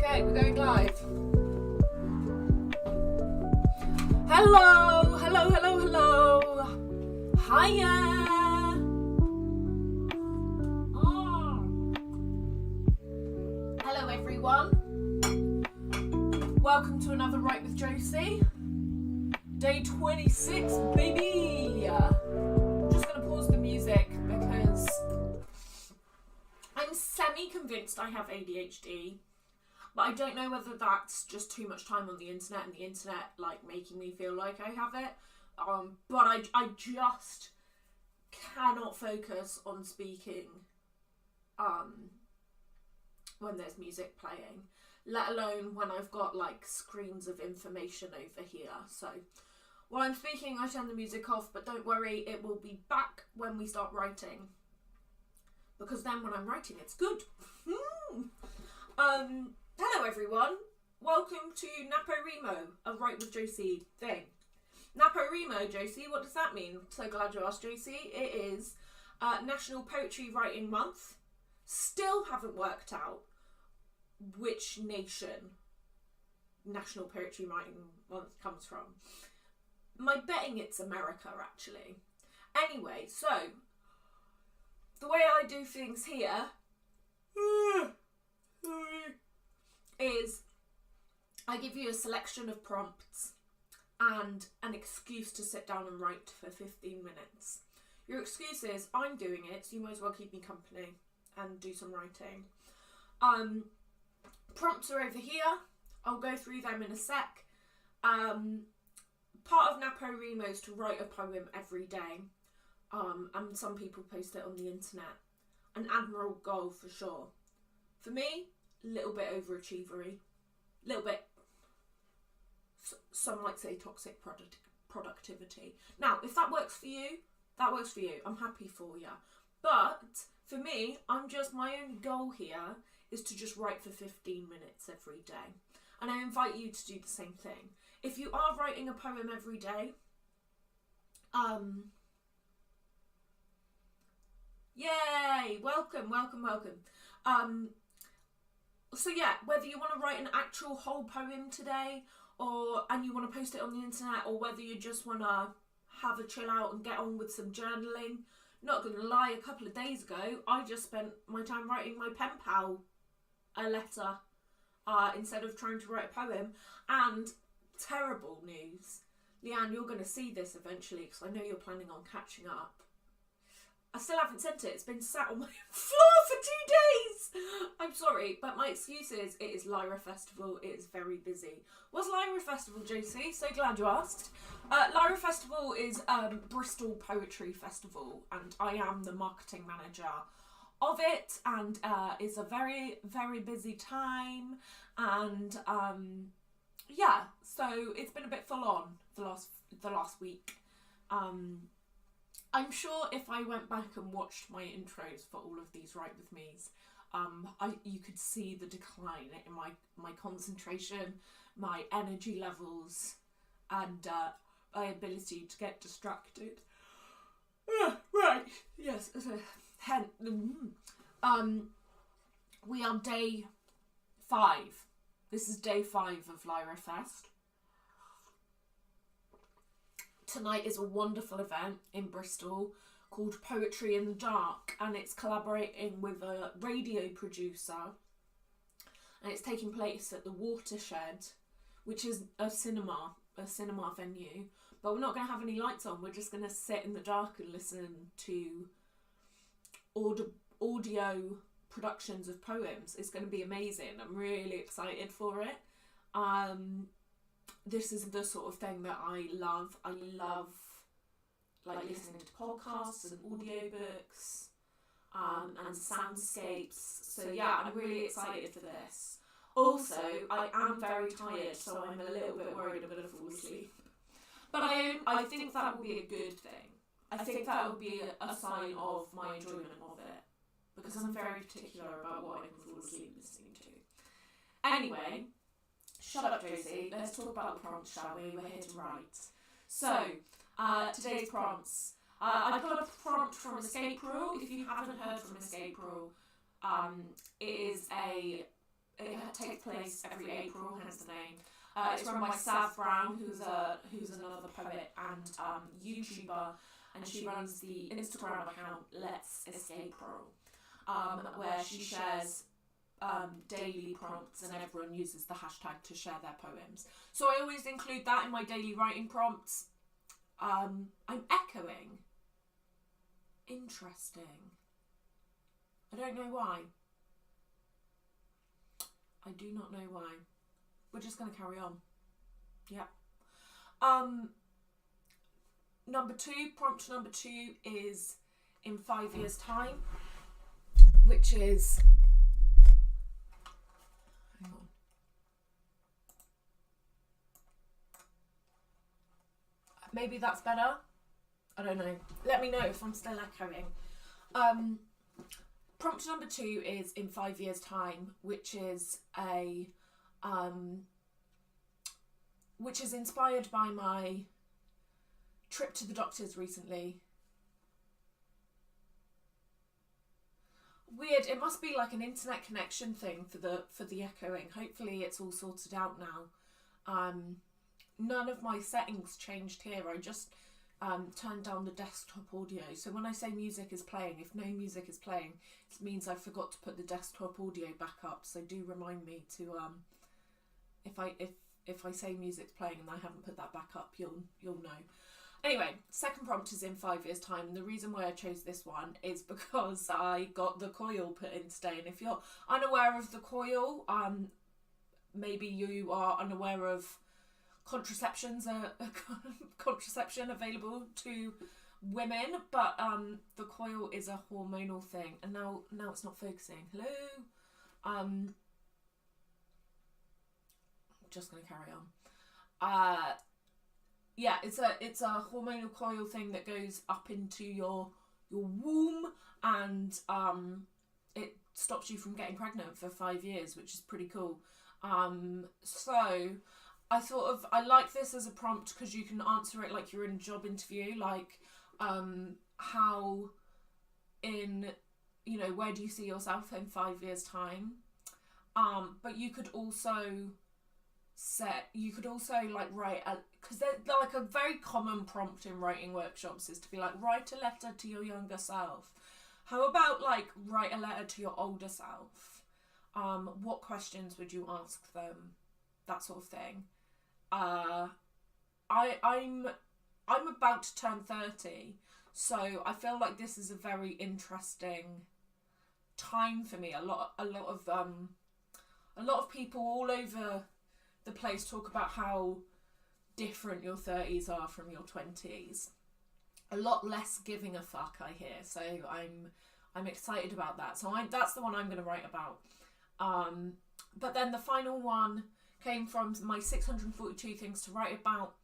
Okay, we're going live. Hello, hello, hello, hello. Hiya. Hello, everyone. Welcome to another Write with Josie. Day 26, baby. I'm just going to pause the music because I'm semi-convinced I have ADHD. But I don't know whether that's just too much time on the internet and the internet like making me feel like I have it. But I just cannot focus on speaking when there's music playing, let alone when I've got like screens of information over here. So while I'm speaking, I turn the music off, but don't worry, it will be back when we start writing. Because then when I'm writing, it's good. Hello everyone, welcome to NaPoWriMo, a Write with Josie thing. NaPoWriMo, Josie, what does that mean? So glad you asked, Josie. It is National Poetry Writing Month. Still haven't worked out which nation National Poetry Writing Month comes from. My betting it's America, actually. Anyway, so the way I do things here is I give you a selection of prompts and an excuse to sit down and write for 15 minutes. Your excuse is, I'm doing it, so you might as well keep me company and do some writing. Prompts are over here. I'll go through them in a sec. Part of NaPoWriMo is to write a poem every day. And some people post it on the internet. An admirable goal for sure. For me, a little bit overachievery, a little bit, some might say toxic productivity. Now, if that works for you, that works for you. I'm happy for you. But for me, my only goal here is to just write for 15 minutes every day. And I invite you to do the same thing. If you are writing a poem every day, yay, welcome, welcome, welcome. So yeah, whether you want to write an actual whole poem today and you want to post it on the internet, or whether you just want to have a chill out and get on with some journaling. Not going to lie, a couple of days ago, I just spent my time writing my pen pal a letter instead of trying to write a poem. And terrible news. Leanne, you're going to see this eventually because I know you're planning on catching up. I still haven't sent it. It's been sat on my floor for 2 days. I'm sorry, but my excuse is it is Lyra Festival. It is very busy. What's Lyra Festival, Josie? So glad you asked. Lyra Festival is Bristol Poetry Festival, and I am the marketing manager of it. And it's a very, very busy time. And yeah, so it's been a bit full on the last week. I'm sure if I went back and watched my intros for all of these Write With Me's, you could see the decline in my concentration, my energy levels, and my ability to get distracted. Right, yes. We are day 5. This is day 5 of Lyra Fest. Tonight is a wonderful event in Bristol called Poetry in the Dark, and it's collaborating with a radio producer, and it's taking place at the Watershed, which is a cinema venue, but we're not going to have any lights on. We're just going to sit in the dark and listen to audio productions of poems. It's going to be amazing. I'm really excited for it. This is the sort of thing that I love. I love like listening to podcasts and audiobooks and soundscapes. So yeah, I'm really excited for this. Also, I am very tired, so I'm a little bit worried I'm going to fall asleep. But I think that would be a good thing. I think that would be a sign of my enjoyment of it, because I'm very particular about what I can fall asleep listening to. Anyway, shut up, Josie. Let's talk about the prompts, shall we? We're here to write. So, today's prompts. I got a prompt from Escape Rule. If you haven't heard from Escape Rule, it is a it takes place every April, hence the name. It's run by Sav Brown, who's another poet and YouTuber, and she runs the Instagram account Let's Escape April, where she shares daily prompts, and everyone uses the hashtag to share their poems. So I always include that in my daily writing prompts. I'm echoing. Interesting. I don't know why. I do not know why. We're just going to carry on. Yeah. Prompt number two is in 5 years' time, which is... Hang on. Maybe that's better. I don't know. Let me know if I'm still echoing. Prompt number two is in 5 years' time, which is which is inspired by my trip to the doctors recently. Weird. It must be like an internet connection thing for the echoing. Hopefully it's all sorted out now. None of my settings changed here. I just turned down the desktop audio. So when I say music is playing, if no music is playing, it means I forgot to put the desktop audio back up. So do remind me to if I say music's playing and I haven't put that back up, you'll know. Anyway, second prompt is in 5 years' time. And the reason why I chose this one is because I got the coil put in today. And if you're unaware of the coil, maybe you are unaware of contraception available to women, but the coil is a hormonal thing. And now it's not focusing. Hello. Just gonna carry on. Yeah, it's a hormonal coil thing that goes up into your womb, and it stops you from getting pregnant for 5 years, which is pretty cool. So I like this as a prompt because you can answer it like you're in a job interview, like how where do you see yourself in 5 years' time? But you could also like write because they're like a very common prompt in writing workshops is to be like, write a letter to your younger self. How about like write a letter to your older self? What questions would you ask them? That sort of thing. I'm about to turn 30, so I feel like this is a very interesting time for me. A lot of people all over the place talk about how different your 30s are from your 20s. A lot less giving a fuck, I hear. So I'm excited about that. So that's the one I'm going to write about. But then the final one came from my 642 things to write about,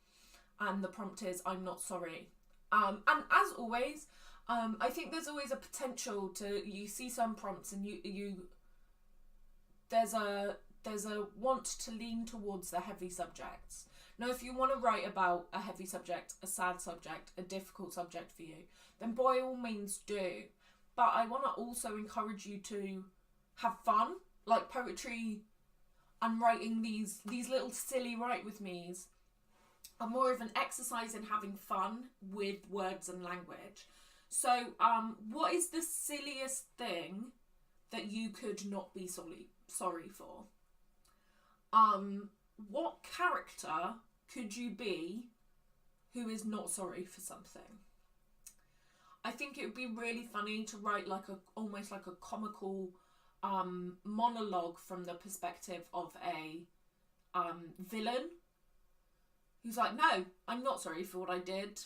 and the prompt is I'm not sorry. And as always, I think there's always a potential you see some prompts and there's a want to lean towards the heavy subjects. Now, if you want to write about a heavy subject, a sad subject, a difficult subject for you, then by all means do. But I want to also encourage you to have fun, like poetry and writing these little silly write with me's are more of an exercise in having fun with words and language. So, what is the silliest thing that you could not be sorry for? What character could you be who is not sorry for something? I think it would be really funny to write almost like a comical monologue from the perspective of a villain who's like, no, I'm not sorry for what I did.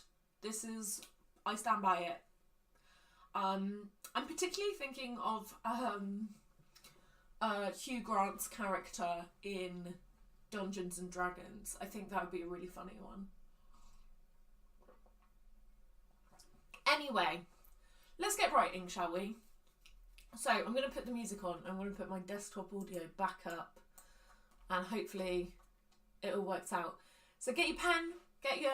I stand by it. I'm particularly thinking of Hugh Grant's character in Dungeons and Dragons. I think that would be a really funny one. Anyway, let's get writing, shall we? So I'm going to put the music on. I'm going to put my desktop audio back up, and hopefully it all works out. So get your pen, get your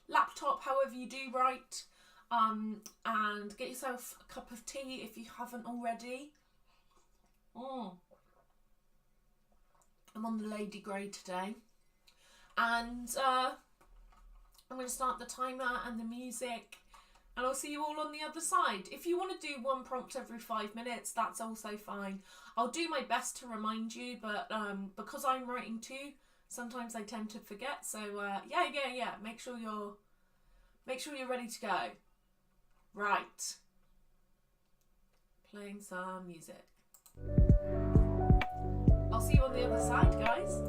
laptop, however you do write, and get yourself a cup of tea if you haven't already. I'm on the Lady Grey today, and I'm going to start the timer and the music, and I'll see you all on the other side. If you want to do one prompt every 5 minutes, that's also fine. I'll do my best to remind you, but because I'm writing too, sometimes I tend to forget. So yeah. Make sure you're ready to go. Right. Playing some music. I'll see you on the other side, guys.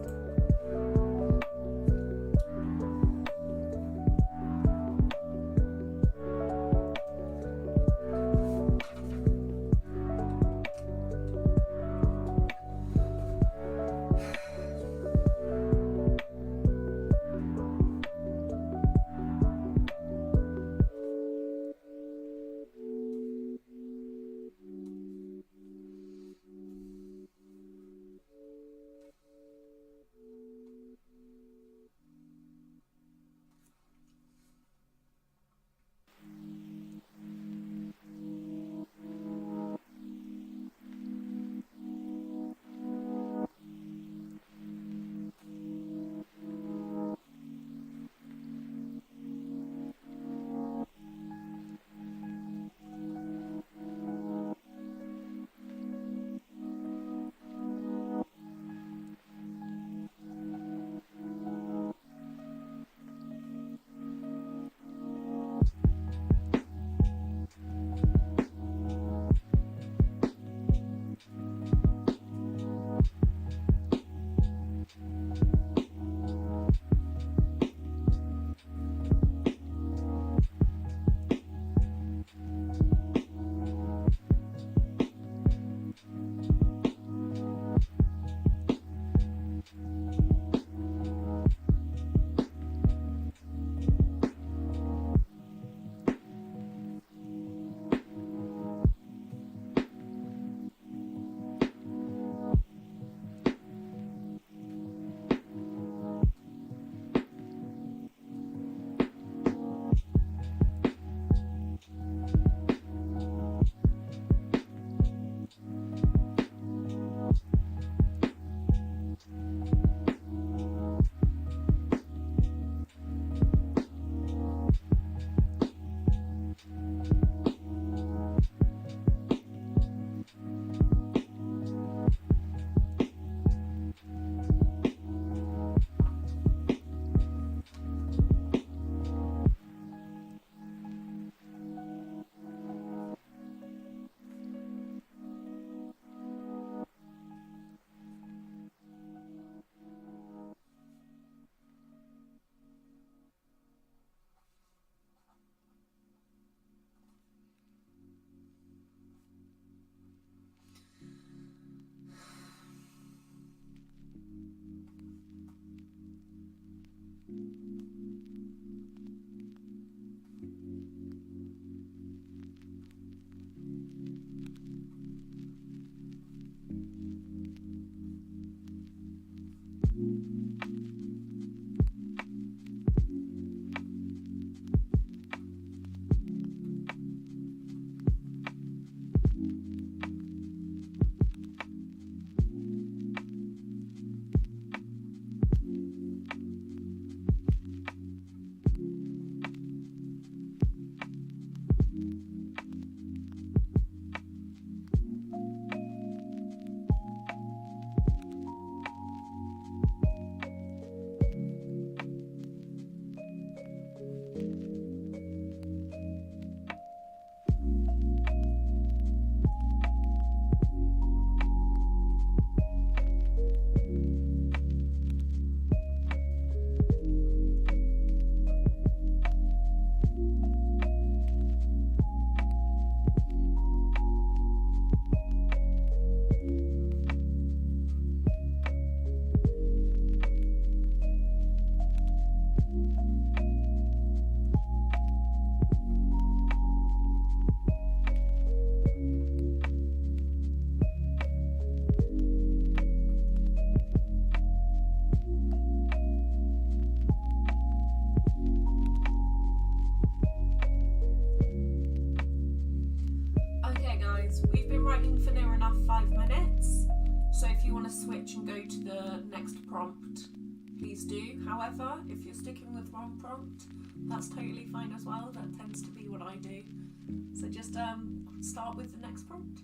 So if you want to switch and go to the next prompt, please do. However, if you're sticking with one prompt, that's totally fine as well. That tends to be what I do. So just start with the next prompt.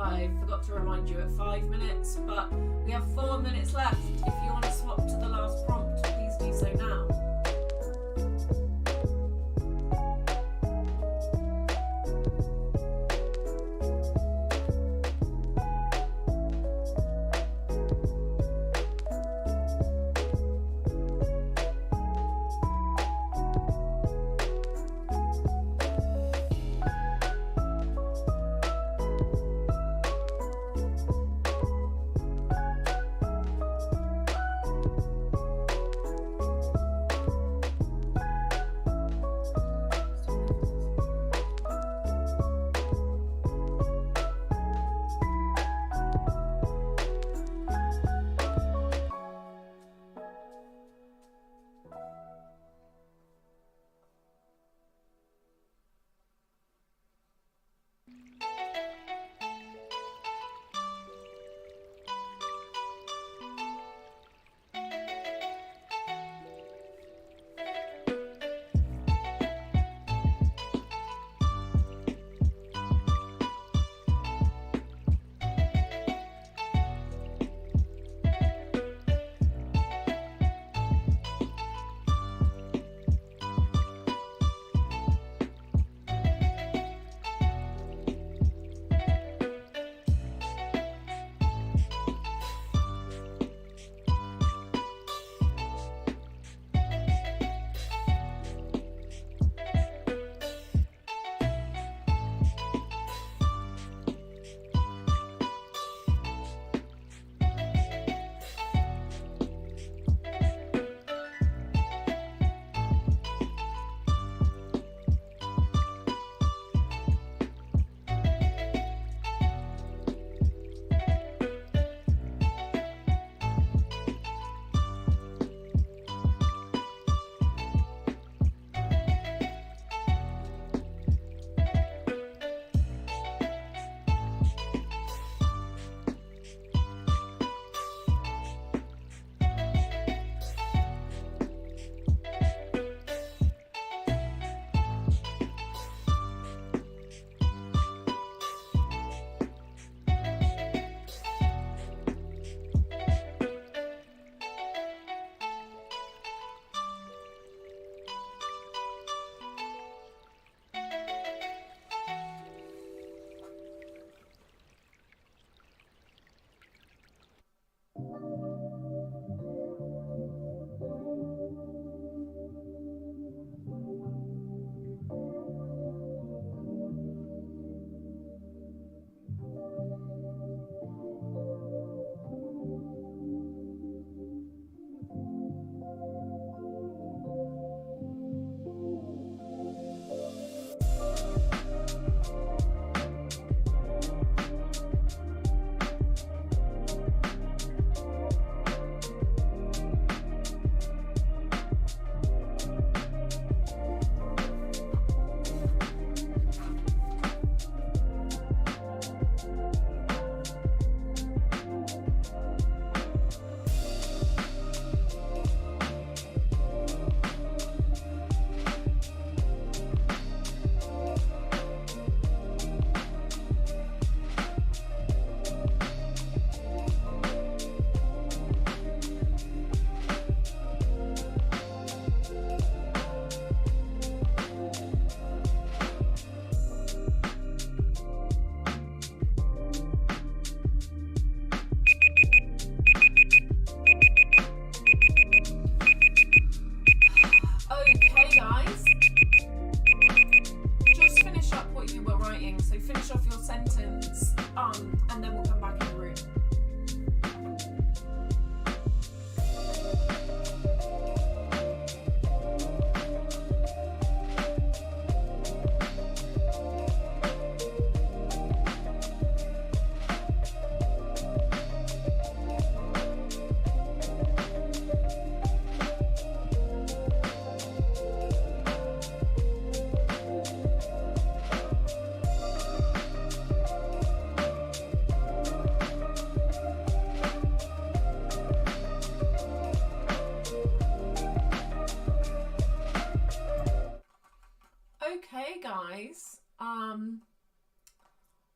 I forgot to remind you at 5 minutes, but we have 4 minutes left. If you want to swap to the last prompt, please do so now.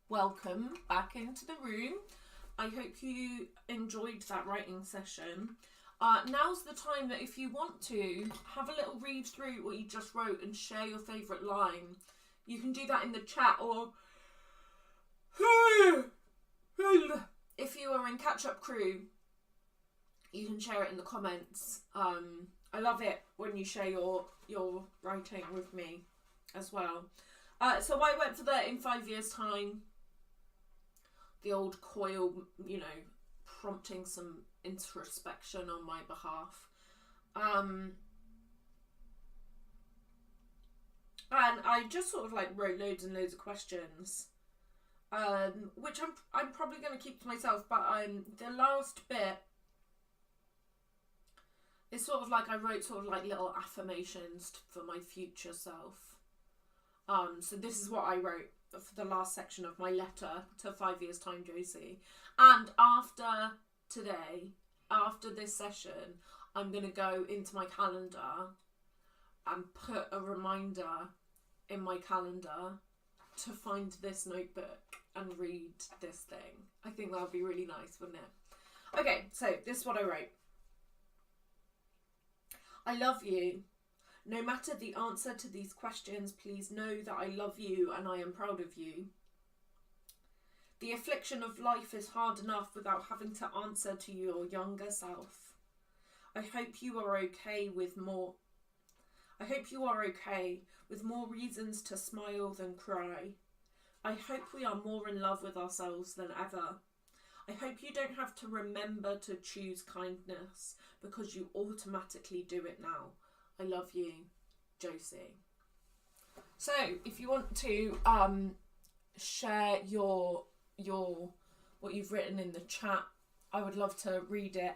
welcome back into the room. I hope you enjoyed that writing session. Now's the time that if you want to have a little read through what you just wrote and share your favourite line, you can do that in the chat, or if you are in Catch Up Crew, you can share it in the comments. I love it when you share your writing with me as well. So I went for that in 5 years' time. The old coil, you know, prompting some introspection on my behalf. And I just sort of like wrote loads and loads of questions, which I'm probably going to keep to myself. But the last bit is sort of like I wrote sort of like little affirmations for my future self. So this is what I wrote for the last section of my letter to 5 years' time, Josie. And after today, after this session, I'm going to go into my calendar and put a reminder in my calendar to find this notebook and read this thing. I think that would be really nice, wouldn't it? Okay, so this is what I wrote. I love you. No matter the answer to these questions, please know that I love you and I am proud of you. The affliction of life is hard enough without having to answer to your younger self. I hope you are okay with more. I hope you are okay with more reasons to smile than cry. I hope we are more in love with ourselves than ever. I hope you don't have to remember to choose kindness because you automatically do it now. I love you, Josie. So if you want to share your what you've written in the chat, I would love to read it.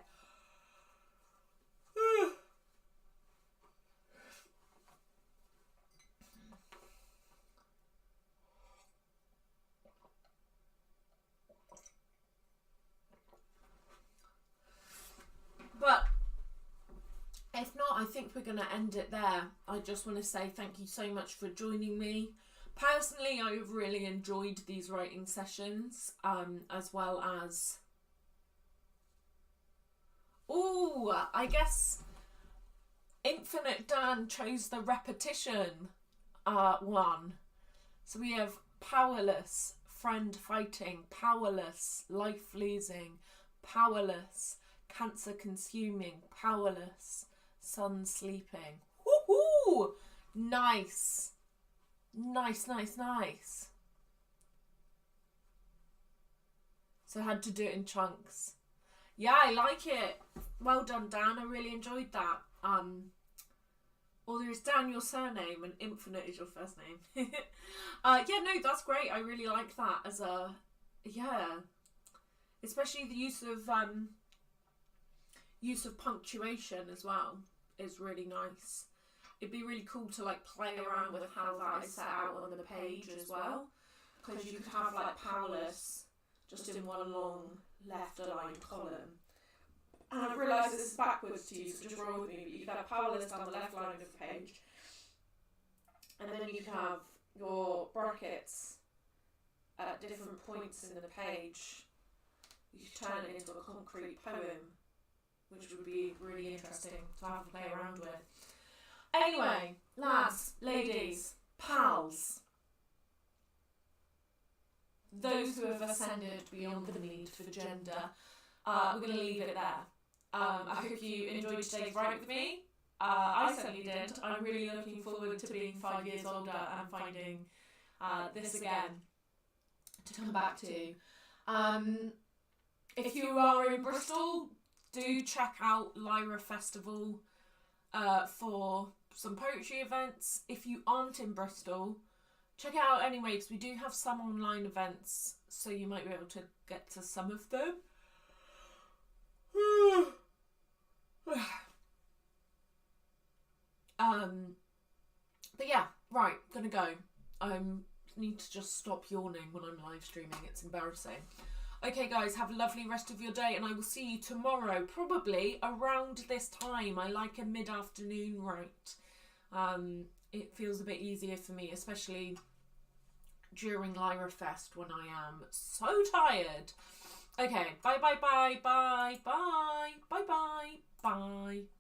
But if not, I think we're going to end it there. I just want to say thank you so much for joining me. Personally, I've really enjoyed these writing sessions, as well as... Ooh, I guess Infinite Dan chose the repetition one. So we have powerless, friend fighting, powerless, life losing, powerless, cancer consuming, powerless, sun sleeping. Woohoo! Nice. Nice, nice, nice. So I had to do it in chunks. Yeah, I like it. Well done, Dan. I really enjoyed that. Or is Dan your surname and Infinite is your first name? Yeah, no, that's great. I really like that as a, yeah. Especially the use of punctuation as well is really nice. It'd be really cool to like play around with how that is set out on the page as well, because you could have like powerless just in one long left aligned column. And I've realised this is backwards to you, so just roll with me, but you could have powerless down the left line of the page, and then you could have your brackets at different points in the page. You could turn it into a concrete poem, which would be really interesting to have to play around with. Anyway, lads, ladies, pals, those who have ascended beyond the need for gender, we're going to leave it there. I hope you enjoyed today's write with me. I certainly did. I'm really looking forward to being 5 years older and finding this again to come back to. If you are in Bristol, do check out Lyra Festival for some poetry events. If you aren't in Bristol, check it out anyway, because we do have some online events, so you might be able to get to some of them. But yeah, right, gonna go. I need to just stop yawning when I'm live streaming, it's embarrassing. Okay guys, have a lovely rest of your day, and I will see you tomorrow, probably around this time. I like a mid-afternoon write. It feels a bit easier for me, especially during Lyra Fest when I am so tired. Okay, bye bye bye bye bye bye bye bye.